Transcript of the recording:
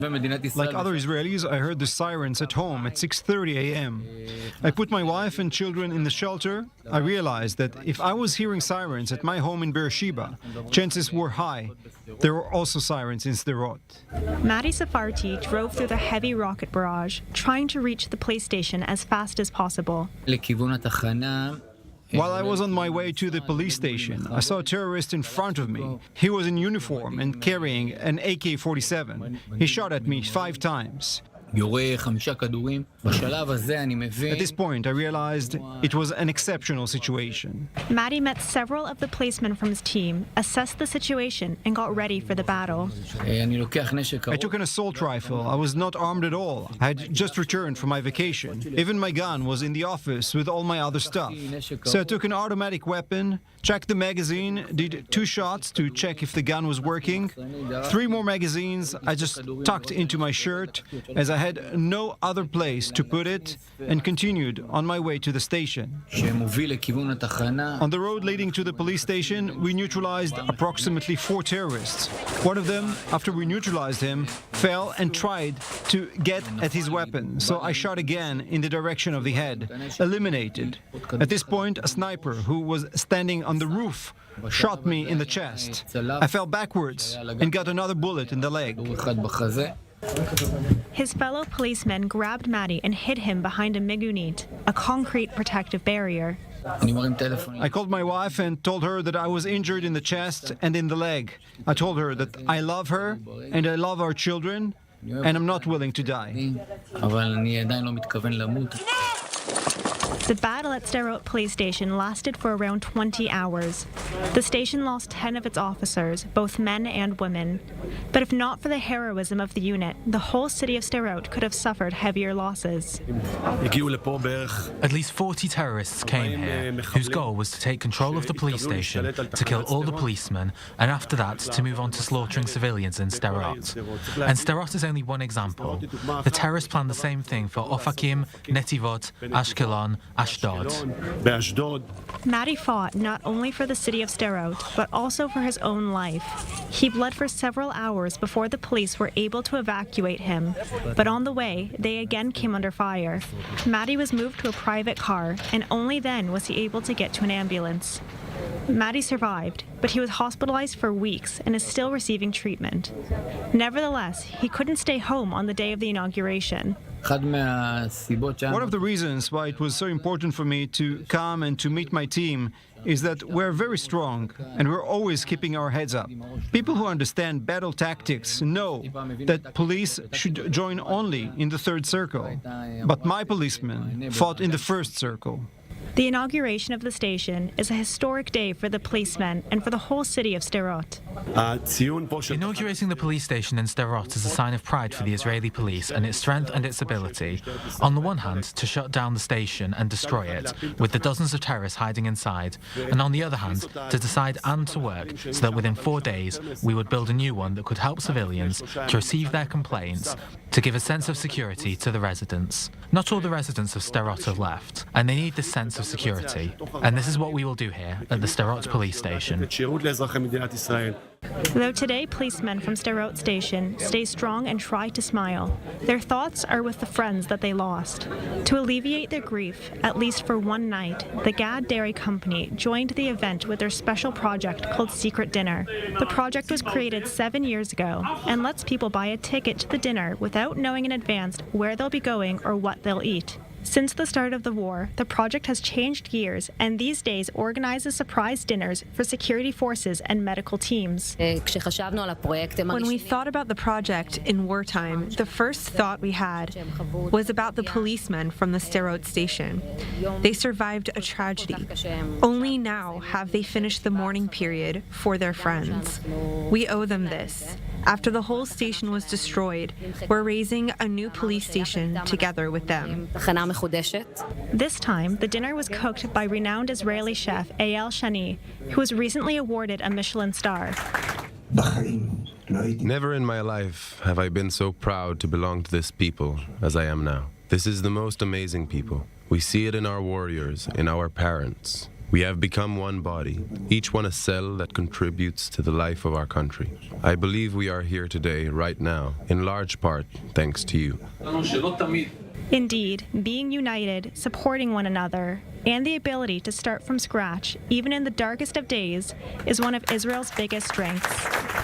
Like other Israelis, I heard the sirens at home at 6:30 a.m. I put my wife and children in the shelter. I realized that if I was hearing sirens at my home in Beersheba, chances were high. There were also sirens in Sderot. Mati Sarfati drove through the heavy rocket barrage, trying to reach the police station as fast as possible. While I was on my way to the police station, I saw a terrorist in front of me. He was in uniform and carrying an AK-47. He shot at me 5 times. At this point, I realized it was an exceptional situation. Mati met several of the policemen from his team, assessed the situation, and got ready for the battle. I took an assault rifle. I was not armed at all. I had just returned from my vacation. Even my gun was in the office with all my other stuff. So I took an automatic weapon, checked the magazine, did 2 shots to check if the gun was working. 3 more magazines I just tucked into my shirt, as I had no other place to put it, and continued on my way to the station. On the road leading to the police station, we neutralized approximately 4 terrorists. One of them, after we neutralized him, fell and tried to get at his weapon, so I shot again in the direction of the head. Eliminated. At this point, a sniper who was standing on the roof shot me in the chest. I fell backwards and got another bullet in the leg. His fellow policemen grabbed Mati and hid him behind a migunit, a concrete protective barrier. I called my wife and told her that I was injured in the chest and in the leg. I told her that I love her and I love our children and I'm not willing to die. The battle at Sderot Police Station lasted for around 20 hours. The station lost 10 of its officers, both men and women. But if not for the heroism of the unit, the whole city of Sderot could have suffered heavier losses. At least 40 terrorists came here, whose goal was to take control of the police station, to kill all the policemen, and after that to move on to slaughtering civilians in Sderot. And Sderot is only one example. The terrorists planned the same thing for Ofakim, Netivot, Ashkelon, Ashdod. Mati fought not only for the city of Sderot, but also for his own life. He bled for several hours before the police were able to evacuate him. But on the way, they again came under fire. Mati was moved to a private car, and only then was he able to get to an ambulance. Mati survived, but he was hospitalized for weeks and is still receiving treatment. Nevertheless, he couldn't stay home on the day of the inauguration. One of the reasons why it was so important for me to come and to meet my team is that we're very strong and we're always keeping our heads up. People who understand battle tactics know that police should join only in the 3rd circle, but my policemen fought in the 1st circle. The inauguration of the station is a historic day for the policemen and for the whole city of Sderot. Inaugurating the police station in Sderot is a sign of pride for the Israeli police and its strength and its ability, on the one hand, to shut down the station and destroy it, with the dozens of terrorists hiding inside, and on the other hand, to decide and to work so that within 4 days we would build a new one that could help civilians to receive their complaints, to give a sense of security to the residents. Not all the residents of Sderot have left, and they need this sense of security, and this is what we will do here at the Sderot Police Station. Though today policemen from Sderot Station stay strong and try to smile, their thoughts are with the friends that they lost. To alleviate their grief, at least for one night, the Gad Dairy Company joined the event with their special project called Secret Dinner. The project was created 7 years ago and lets people buy a ticket to the dinner without knowing in advance where they'll be going or what they'll eat. Since the start of the war, the project has changed gears and these days organizes surprise dinners for security forces and medical teams. When we thought about the project in wartime, the first thought we had was about the policemen from the Sderot station. They survived a tragedy. Only now have they finished the mourning period for their friends. We owe them this. After the whole station was destroyed, we're raising a new police station together with them. This time, the dinner was cooked by renowned Israeli chef Eyal Shani, who was recently awarded a Michelin star. Never in my life have I been so proud to belong to this people as I am now. This is the most amazing people. We see it in our warriors, in our parents. We have become one body, each one a cell that contributes to the life of our country. I believe we are here today, right now, in large part thanks to you. Indeed, being united, supporting one another, and the ability to start from scratch, even in the darkest of days, is one of Israel's biggest strengths.